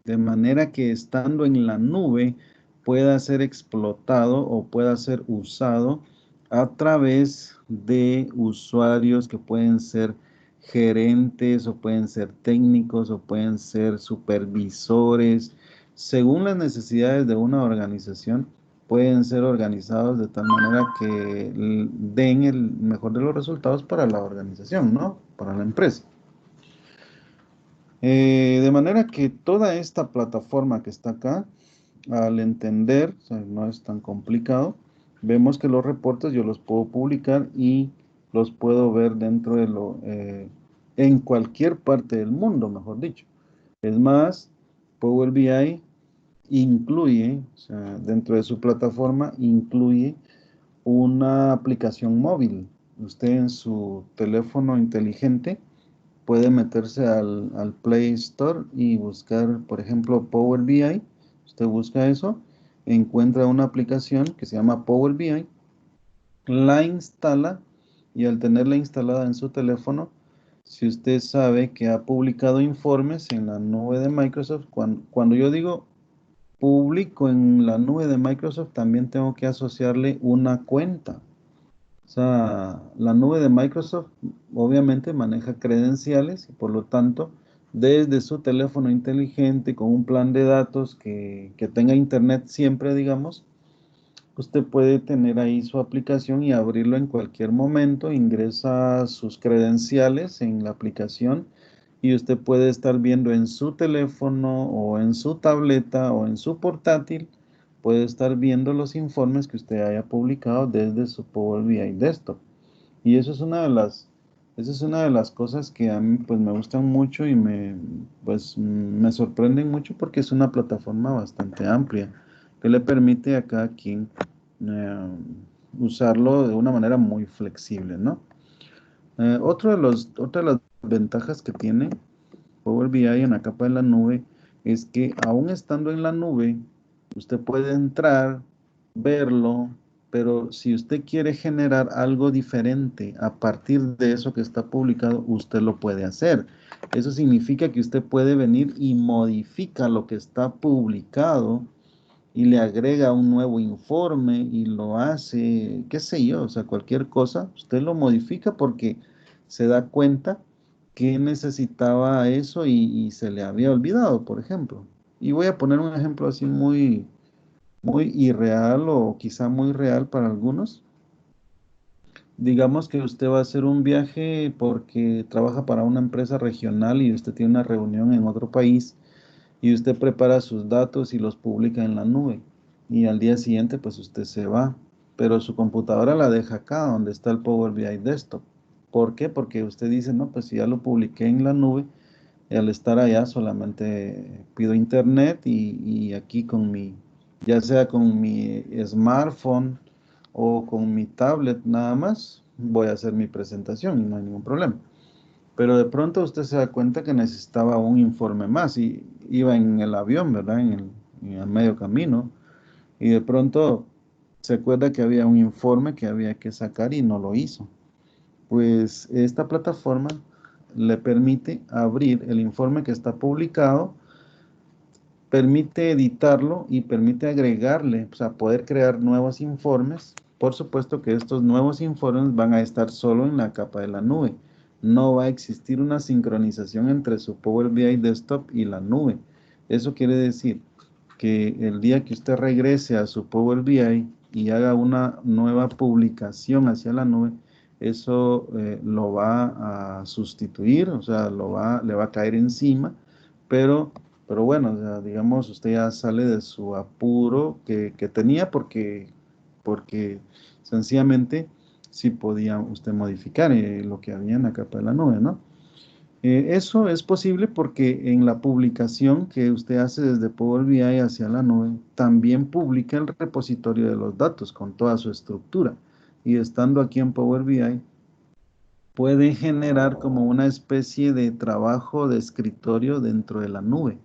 de manera que estando en la nube pueda ser explotado o pueda ser usado a través de usuarios que pueden ser gerentes o pueden ser técnicos o pueden ser supervisores, según las necesidades de una organización. Pueden ser organizados de tal manera que den el mejor de los resultados para la organización, ¿no? Para la empresa. De manera que toda esta plataforma que está acá, al entender, o sea, no es tan complicado, vemos que los reportes yo los puedo publicar y los puedo ver en cualquier parte del mundo, mejor dicho. Es más, Power BI incluye, o sea, dentro de su plataforma, incluye una aplicación móvil. Usted en su teléfono inteligente puede meterse al Play Store y buscar, por ejemplo, Power BI. Usted busca eso, encuentra una aplicación que se llama Power BI, la instala y al tenerla instalada en su teléfono, Si usted sabe que ha publicado informes en la nube de Microsoft, cuando yo digo publico en la nube de Microsoft, también tengo que asociarle una cuenta. O sea, la nube de Microsoft obviamente maneja credenciales y por lo tanto, desde su teléfono inteligente con un plan de datos que tenga internet siempre, digamos, usted puede tener ahí su aplicación y abrirlo en cualquier momento, ingresa sus credenciales en la aplicación y usted puede estar viendo en su teléfono o en su tableta o en su portátil, puede estar viendo los informes que usted haya publicado desde su Power BI Desktop. Y esa es una de las cosas que a mí pues me gustan mucho y pues, me sorprenden mucho porque es una plataforma bastante amplia que le permite a cada quien eh, usarlo de una manera muy flexible, ¿no? Otra de las ventajas que tiene Power BI en la capa de la nube es que aún estando en la nube, usted puede entrar, verlo, pero si usted quiere generar algo diferente a partir de eso que está publicado, usted lo puede hacer. Eso significa que usted puede venir y modifica lo que está publicado y le agrega un nuevo informe y lo hace, qué sé yo, o sea, cualquier cosa, usted lo modifica porque se da cuenta que necesitaba eso y se le había olvidado, por ejemplo. Y voy a poner un ejemplo así muy irreal o quizá muy real para algunos. Digamos que usted va a hacer un viaje porque trabaja para una empresa regional y usted tiene una reunión en otro país y usted prepara sus datos y los publica en la nube. Y al día siguiente, pues usted se va, pero su computadora la deja acá, donde está el Power BI Desktop. ¿Por qué? Porque usted dice, no, pues si ya lo publiqué en la nube, y al estar allá solamente pido internet y aquí con ya sea con mi smartphone o con mi tablet nada más, voy a hacer mi presentación y no hay ningún problema. Pero de pronto usted se da cuenta que necesitaba un informe más y iba en el avión, ¿verdad? En el medio camino. Y de pronto se acuerda que había un informe que había que sacar y no lo hizo. Pues esta plataforma le permite abrir el informe que está publicado, permite editarlo y permite agregarle, o sea, poder crear nuevos informes. Por supuesto que estos nuevos informes van a estar solo en la capa de la nube. No va a existir una sincronización entre su Power BI Desktop y la nube. Eso quiere decir que el día que usted regrese a su Power BI y haga una nueva publicación hacia la nube, eso lo va a sustituir, o sea, le va a caer encima, pero bueno, o sea, digamos, usted ya sale de su apuro que tenía porque sencillamente sí podía usted modificar lo que había en la capa de la nube, ¿no? Eso es posible porque en la publicación que usted hace desde Power BI hacia la nube, también publica el repositorio de los datos con toda su estructura. Y estando aquí en Power BI, puede generar como una especie de trabajo de escritorio dentro de la nube.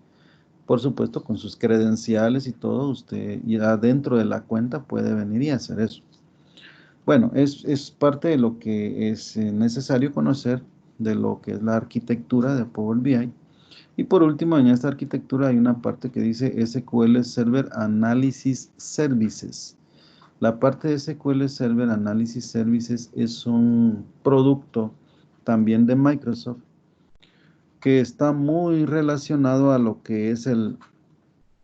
Por supuesto, con sus credenciales y todo, usted ya dentro de la cuenta puede venir y hacer eso. Bueno, es parte de lo que es necesario conocer de lo que es la arquitectura de Power BI. Y por último, en esta arquitectura hay una parte que dice SQL Server Analysis Services. La parte de SQL Server Analysis Services es un producto también de Microsoft que está muy relacionado a lo que es el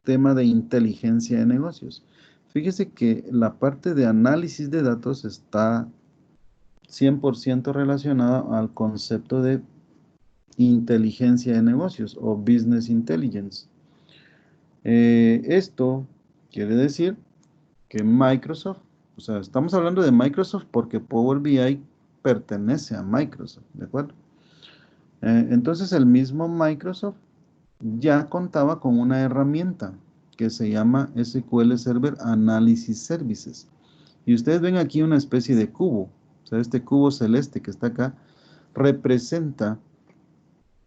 tema de inteligencia de negocios. Fíjese que la parte de análisis de datos está 100% relacionada al concepto de inteligencia de negocios o business intelligence. Esto quiere decir que Microsoft, o sea, estamos hablando de Microsoft porque Power BI pertenece a Microsoft, ¿de acuerdo? Entonces el mismo Microsoft ya contaba con una herramienta que se llama SQL Server Analysis Services. Y ustedes ven aquí una especie de cubo. O sea, este cubo celeste que está acá representa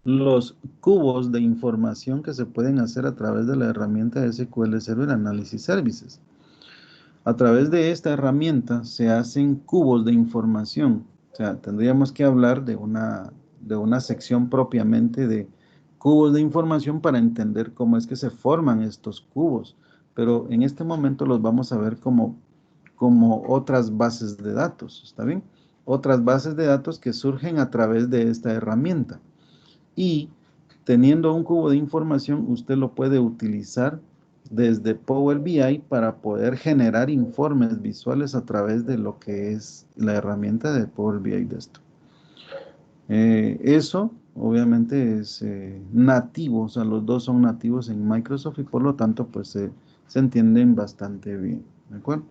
los cubos de información que se pueden hacer a través de la herramienta SQL Server Analysis Services. A través de esta herramienta se hacen cubos de información. O sea, tendríamos que hablar de una sección propiamente de cubos de información para entender cómo es que se forman estos cubos. Pero en este momento los vamos a ver como otras bases de datos, ¿está bien? Otras bases de datos que surgen a través de esta herramienta. Y teniendo un cubo de información, usted lo puede utilizar desde Power BI para poder generar informes visuales a través de lo que es la herramienta de Power BI Desktop. Eso obviamente es nativo, o sea, los dos son nativos en Microsoft y por lo tanto pues se entienden bastante bien, ¿de acuerdo?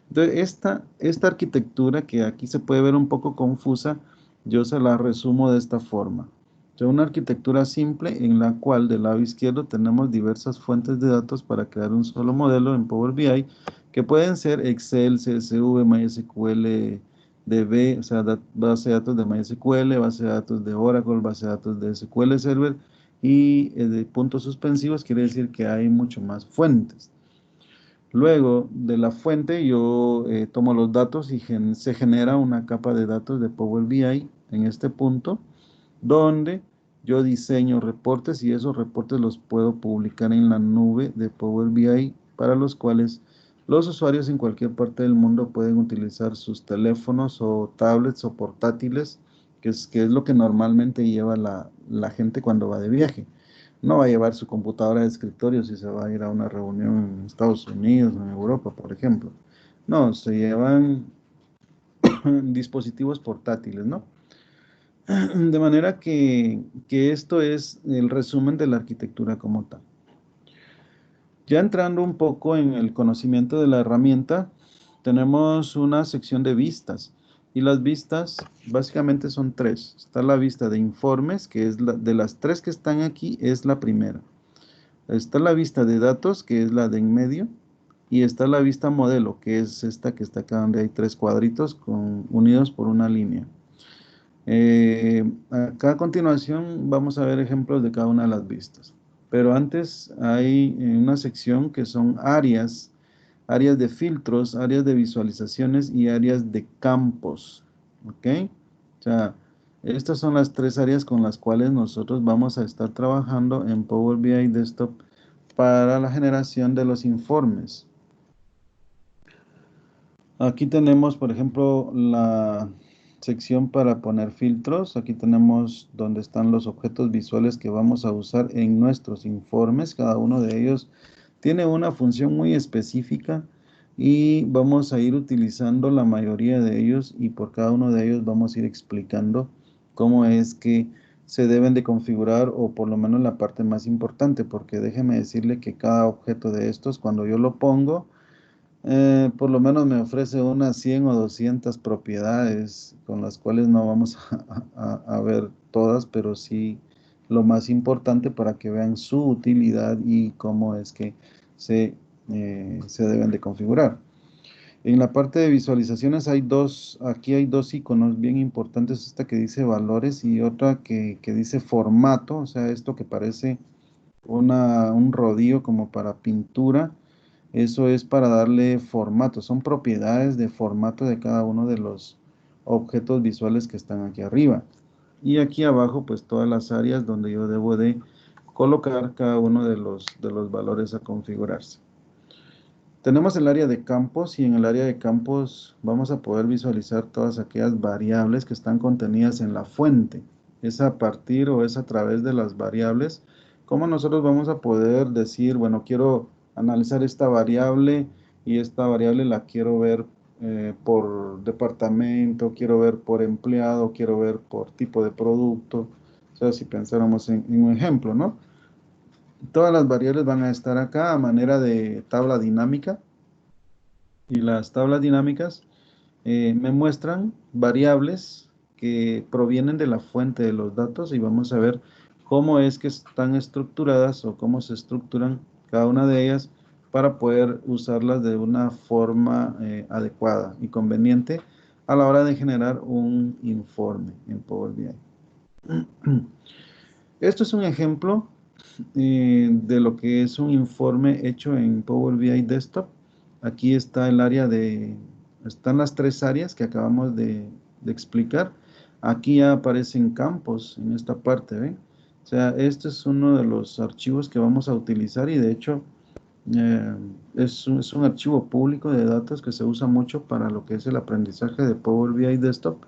Entonces, esta arquitectura que aquí se puede ver un poco confusa, yo se la resumo de esta forma. O sea, una arquitectura simple en la cual del lado izquierdo tenemos diversas fuentes de datos para crear un solo modelo en Power BI, que pueden ser Excel, CSV, MySQL, DB, o sea, base de datos de MySQL, base de datos de Oracle, base de datos de SQL Server, y de puntos suspensivos quiere decir que hay mucho más fuentes. Luego de la fuente yo tomo los datos y se genera una capa de datos de Power BI en este punto, donde yo diseño reportes y esos reportes los puedo publicar en la nube de Power BI, para los cuales los usuarios en cualquier parte del mundo pueden utilizar sus teléfonos o tablets o portátiles, que es lo que normalmente lleva la gente cuando va de viaje. No va a llevar su computadora de escritorio si se va a ir a una reunión en Estados Unidos o en Europa, por ejemplo. No, se llevan dispositivos portátiles, ¿no? De manera que esto es el resumen de la arquitectura como tal. Ya entrando un poco en el conocimiento de la herramienta, tenemos una sección de vistas. Y las vistas básicamente son tres. Está la vista de informes, que es de las tres que están aquí, es la primera. Está la vista de datos, que es la de en medio, y está la vista modelo, que es esta que está acá donde hay tres cuadritos unidos por una línea. Acá a continuación vamos a ver ejemplos de cada una de las vistas. Pero antes hay una sección que son áreas de filtros, áreas de visualizaciones y áreas de campos. ¿Ok? O sea, estas son las tres áreas con las cuales nosotros vamos a estar trabajando en Power BI Desktop para la generación de los informes. Aquí tenemos, por ejemplo, la sección para poner filtros. Aquí tenemos donde están los objetos visuales que vamos a usar en nuestros informes. Cada uno de ellos tiene una función muy específica y vamos a ir utilizando la mayoría de ellos, y por cada uno de ellos vamos a ir explicando cómo es que se deben de configurar, o por lo menos la parte más importante, porque déjeme decirle que cada objeto de estos, cuando yo lo pongo, por lo menos me ofrece unas 100 o 200 propiedades con las cuales no vamos a ver todas, pero sí lo más importante para que vean su utilidad y cómo es que se deben de configurar. En la parte de visualizaciones aquí hay dos iconos bien importantes, esta que dice valores y otra que dice formato, o sea, esto que parece un rodillo como para pintura. Eso es para darle formato, son propiedades de formato de cada uno de los objetos visuales que están aquí arriba. Y aquí abajo, pues todas las áreas donde yo debo de colocar cada uno de los valores a configurarse. Tenemos el área de campos, y en el área de campos vamos a poder visualizar todas aquellas variables que están contenidas en la fuente. Es a partir o es a través de las variables cómo nosotros vamos a poder decir, bueno, quiero analizar esta variable y esta variable la quiero ver por departamento, quiero ver por empleado, quiero ver por tipo de producto. O sea, si pensáramos en un ejemplo, ¿no? Todas las variables van a estar acá a manera de tabla dinámica, y las tablas dinámicas me muestran variables que provienen de la fuente de los datos, y vamos a ver cómo es que están estructuradas o cómo se estructuran cada una de ellas para poder usarlas de una forma adecuada y conveniente a la hora de generar un informe en Power BI. Esto es un ejemplo de lo que es un informe hecho en Power BI Desktop. Aquí está están las tres áreas que acabamos de explicar. Aquí ya aparecen campos en esta parte, ¿ve? O sea, este es uno de los archivos que vamos a utilizar y de hecho eh, es un archivo público de datos que se usa mucho para lo que es el aprendizaje de Power BI Desktop,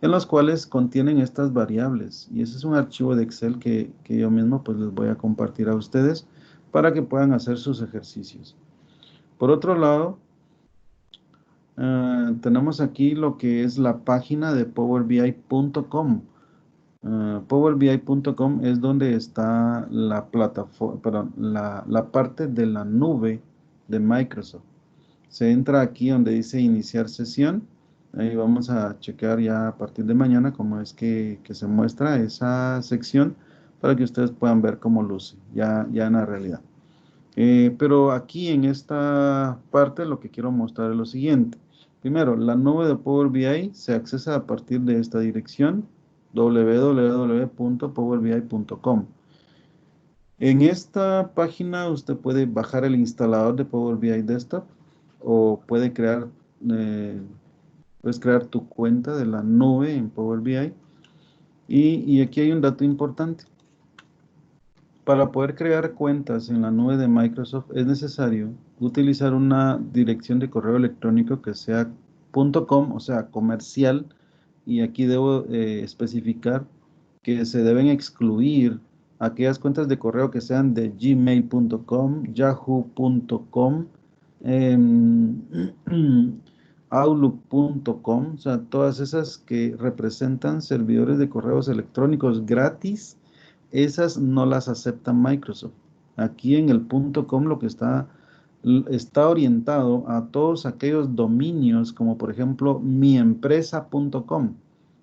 en los cuales contienen estas variables. Y ese es un archivo de Excel que yo mismo pues les voy a compartir a ustedes para que puedan hacer sus ejercicios. Por otro lado, tenemos aquí lo que es la página de powerbi.com. Powerbi.com es donde está la plataforma, perdón, la parte de la nube de Microsoft. Se entra aquí donde dice iniciar sesión. Ahí vamos a checar ya a partir de mañana cómo es que se muestra esa sección para que ustedes puedan ver cómo luce ya en la realidad. Pero aquí en esta parte lo que quiero mostrar es lo siguiente. Primero, la nube de Power BI se accesa a partir de esta dirección www.powerbi.com. En esta página usted puede bajar el instalador de Power BI Desktop o eh, puedes crear tu cuenta de la nube en Power BI. Y aquí hay un dato importante. Para poder crear cuentas en la nube de Microsoft es necesario utilizar una dirección de correo electrónico que sea .com, o sea, comercial, y aquí debo especificar que se deben excluir aquellas cuentas de correo que sean de gmail.com, yahoo.com, em, outlook.com, o sea, todas esas que representan servidores de correos electrónicos gratis, esas no las acepta Microsoft. Aquí en el .com lo que está orientado a todos aquellos dominios como por ejemplo miempresa.com,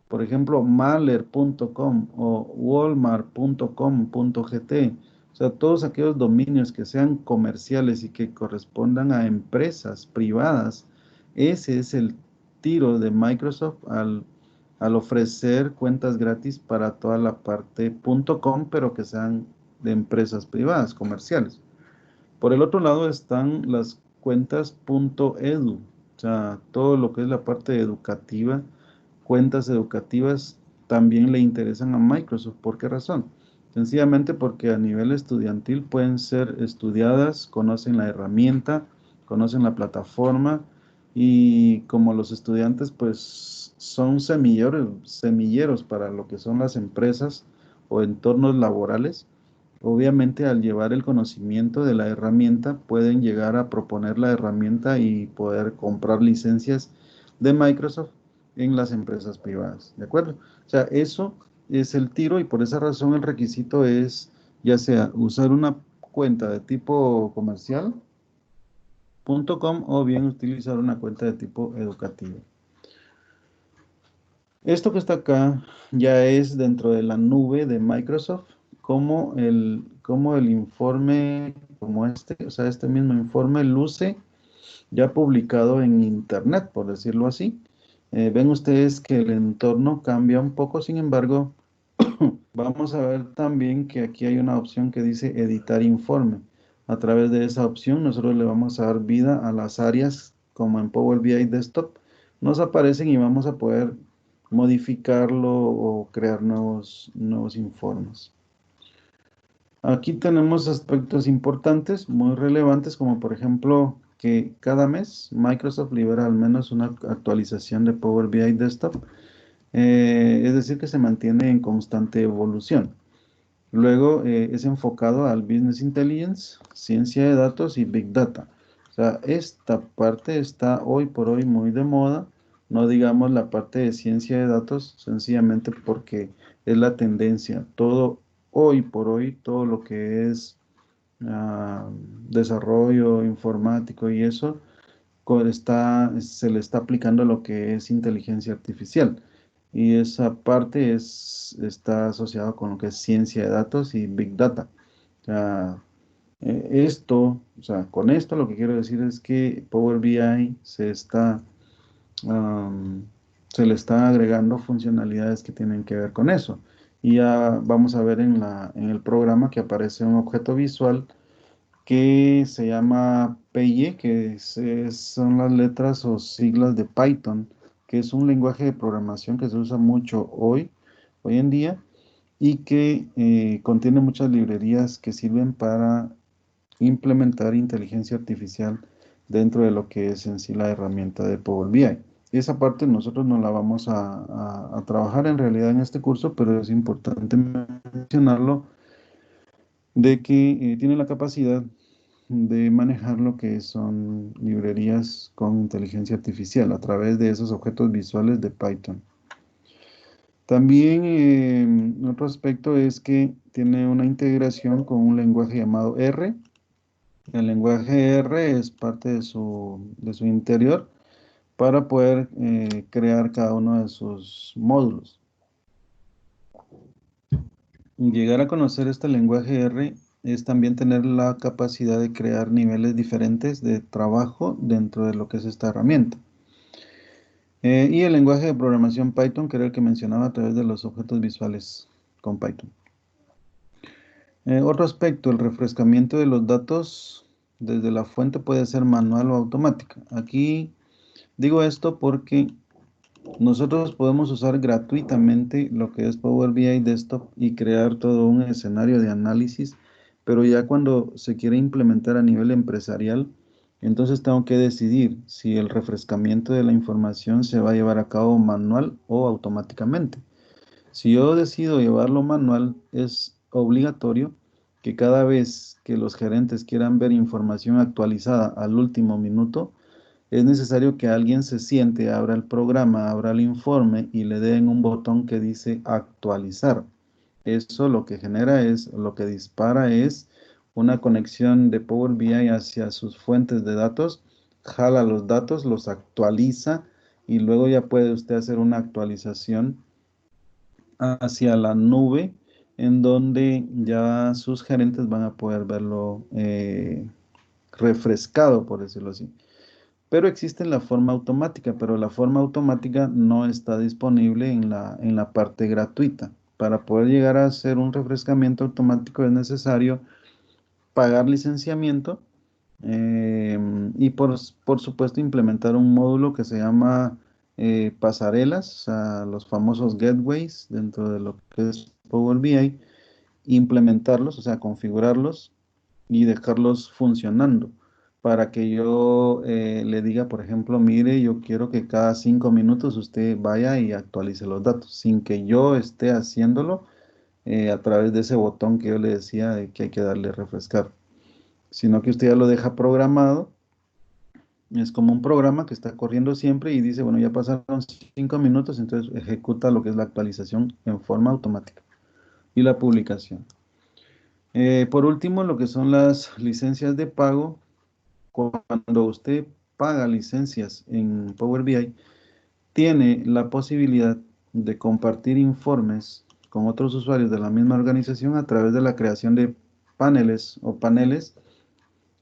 por ejemplo mahler.com o walmart.com.gt. O sea, todos aquellos dominios que sean comerciales y que correspondan a empresas privadas. Ese es el tiro de Microsoft al ofrecer cuentas gratis para toda la parte .com, pero que sean de empresas privadas, comerciales. Por el otro lado están las cuentas .edu, o sea, todo lo que es la parte educativa, cuentas educativas también le interesan a Microsoft. ¿Por qué razón? Sencillamente porque a nivel estudiantil pueden ser estudiadas, conocen la herramienta, conocen la plataforma y como los estudiantes pues son semilleros para lo que son las empresas o entornos laborales. Obviamente, al llevar el conocimiento de la herramienta, pueden llegar a proponer la herramienta y poder comprar licencias de Microsoft en las empresas privadas. ¿De acuerdo? O sea, eso es el tiro y por esa razón el requisito es ya sea usar una cuenta de tipo comercial .com o bien utilizar una cuenta de tipo educativo. Esto que está acá ya es dentro de la nube de Microsoft, como el informe, como este, o sea, este mismo informe luce ya publicado en Internet, por decirlo así. Ven ustedes que el entorno cambia un poco, sin embargo, vamos a ver también que aquí hay una opción que dice editar informe. A través de esa opción nosotros le vamos a dar vida a las áreas como en Power BI Desktop. Nos aparecen y vamos a poder modificarlo o crear nuevos informes. Aquí tenemos aspectos importantes, muy relevantes, como por ejemplo que cada mes Microsoft libera al menos una actualización de Power BI Desktop, es decir, que se mantiene en constante evolución. Luego es enfocado al Business Intelligence, ciencia de datos y Big Data. O sea, esta parte está hoy por hoy muy de moda, no digamos la parte de ciencia de datos, sencillamente porque es la tendencia. Todo hoy por hoy, todo lo que es ah, desarrollo informático y eso, se le está aplicando lo que es inteligencia artificial. Y esa parte está asociada con lo que es ciencia de datos y Big Data. O sea, o sea, con esto lo que quiero decir es que Power BI am, se le está agregando funcionalidades que tienen que ver con eso. Y ya vamos a ver en el programa que aparece un objeto visual que se llama PY, son las letras o siglas de Python, que es un lenguaje de programación que se usa mucho hoy en día, y que contiene muchas librerías que sirven para implementar inteligencia artificial dentro de lo que es en sí la herramienta de Power BI. Esa parte nosotros no la vamos a trabajar en realidad en este curso, pero es importante mencionarlo de que tiene la capacidad de manejar lo que son librerías con inteligencia artificial a través de esos objetos visuales de Python. También otro aspecto es que tiene una integración con un lenguaje llamado R. El lenguaje R es parte de su interior para poder crear cada uno de sus módulos. Llegar a conocer este lenguaje R es también tener la capacidad de crear niveles diferentes de trabajo dentro de lo que es esta herramienta. Y el lenguaje de programación Python, que era el que mencionaba a través de los objetos visuales con Python. Otro aspecto, el refrescamiento de los datos desde la fuente puede ser manual o automática. Aquí digo esto porque nosotros podemos usar gratuitamente lo que es Power BI Desktop y crear todo un escenario de análisis, pero ya cuando se quiere implementar a nivel empresarial, entonces tengo que decidir si el refrescamiento de la información se va a llevar a cabo manual o automáticamente. Si yo decido llevarlo manual, es obligatorio que cada vez que los gerentes quieran ver información actualizada al último minuto, es necesario que alguien se siente, abra el programa, abra el informe y le den un botón que dice actualizar. Eso lo que genera es, lo que dispara es una conexión de Power BI hacia sus fuentes de datos, jala los datos, los actualiza y luego ya puede usted hacer una actualización hacia la nube en donde ya sus gerentes van a poder verlo refrescado, por decirlo así. Pero existe la forma automática, pero la forma automática no está disponible en la parte gratuita. Para poder llegar a hacer un refrescamiento automático es necesario pagar licenciamiento eh, y por supuesto implementar un módulo que se llama pasarelas, o sea, los famosos gateways dentro de lo que es Power BI, implementarlos, o sea, configurarlos y dejarlos funcionando para que yo le diga, por ejemplo, mire, yo quiero que cada 5 minutos usted vaya y actualice los datos, sin que yo esté haciéndolo a través de ese botón que yo le decía de que hay que darle refrescar, sino que usted ya lo deja programado. Es como un programa que está corriendo siempre y dice, bueno, ya pasaron 5 minutos, entonces ejecuta lo que es la actualización en forma automática y la publicación. Por último, lo que son las licencias de pago. Cuando usted paga licencias en Power BI, tiene la posibilidad de compartir informes con otros usuarios de la misma organización a través de la creación de paneles o paneles.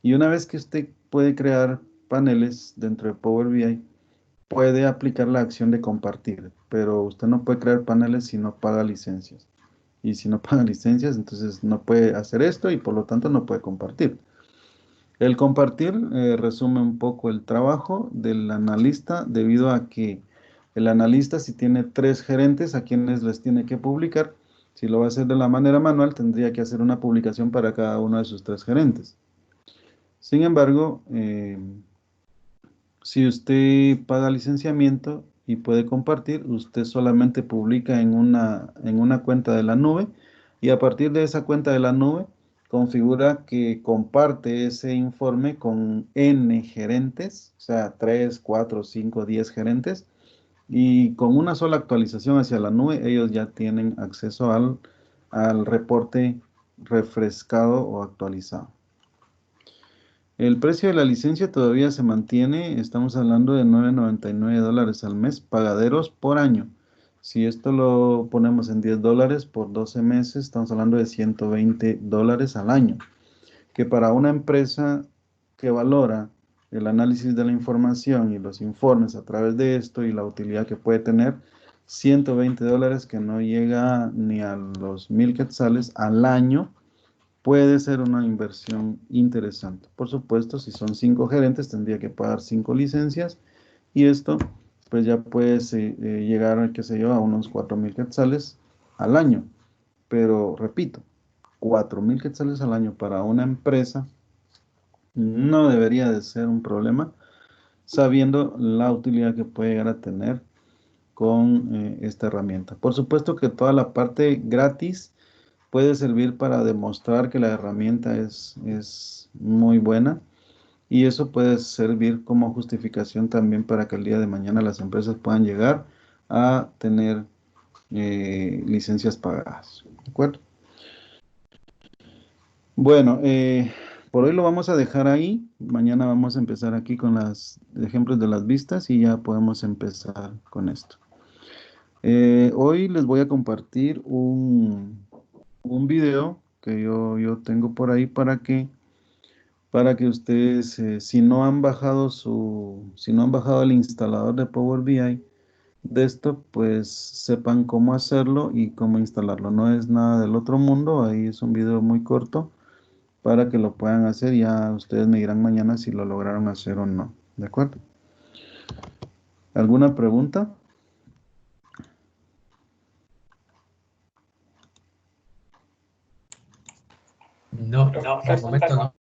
Y una vez que usted puede crear paneles dentro de Power BI, puede aplicar la acción de compartir, pero usted no puede crear paneles si no paga licencias. Y si no paga licencias, entonces no puede hacer esto y por lo tanto no puede compartir. El compartir resume un poco el trabajo del analista debido a que el analista si tiene 3 gerentes a quienes les tiene que publicar, si lo va a hacer de la manera manual tendría que hacer una publicación para cada uno de sus 3 gerentes. Sin embargo, si usted paga licenciamiento y puede compartir, usted solamente publica en una cuenta de la nube y a partir de esa cuenta de la nube configura que comparte ese informe con N gerentes, o sea, 3, 4, 5, 10 gerentes, y con una sola actualización hacia la nube, ellos ya tienen acceso al reporte refrescado o actualizado. El precio de la licencia todavía se mantiene, estamos hablando de $9.99 al mes, pagaderos por año. Si esto lo ponemos en $10 por 12 meses, estamos hablando de $120 al año, que para una empresa que valora el análisis de la información y los informes a través de esto y la utilidad que puede tener, $120 que no llega ni a los 1,000 quetzales al año, puede ser una inversión interesante. Por supuesto, si son 5 gerentes, tendría que pagar 5 licencias y esto pues ya puedes llegar, qué sé yo, a unos 4,000 quetzales al año. Pero repito, 4,000 quetzales al año para una empresa no debería de ser un problema, sabiendo la utilidad que puede llegar a tener con esta herramienta. Por supuesto que toda la parte gratis puede servir para demostrar que la herramienta es muy buena y eso puede servir como justificación también para que el día de mañana las empresas puedan llegar a tener licencias pagadas. ¿De acuerdo? Bueno, por hoy lo vamos a dejar ahí. Mañana vamos a empezar aquí con los ejemplos de las vistas y ya podemos empezar con esto. Hoy les voy a compartir un video que yo tengo por ahí para que ustedes, si no han bajado si no han bajado el instalador de Power BI Desktop, pues sepan cómo hacerlo y cómo instalarlo. No es nada del otro mundo, ahí es un video muy corto para que lo puedan hacer. Ya ustedes me dirán mañana si lo lograron hacer o no. ¿De acuerdo? ¿Alguna pregunta? No, por el momento no.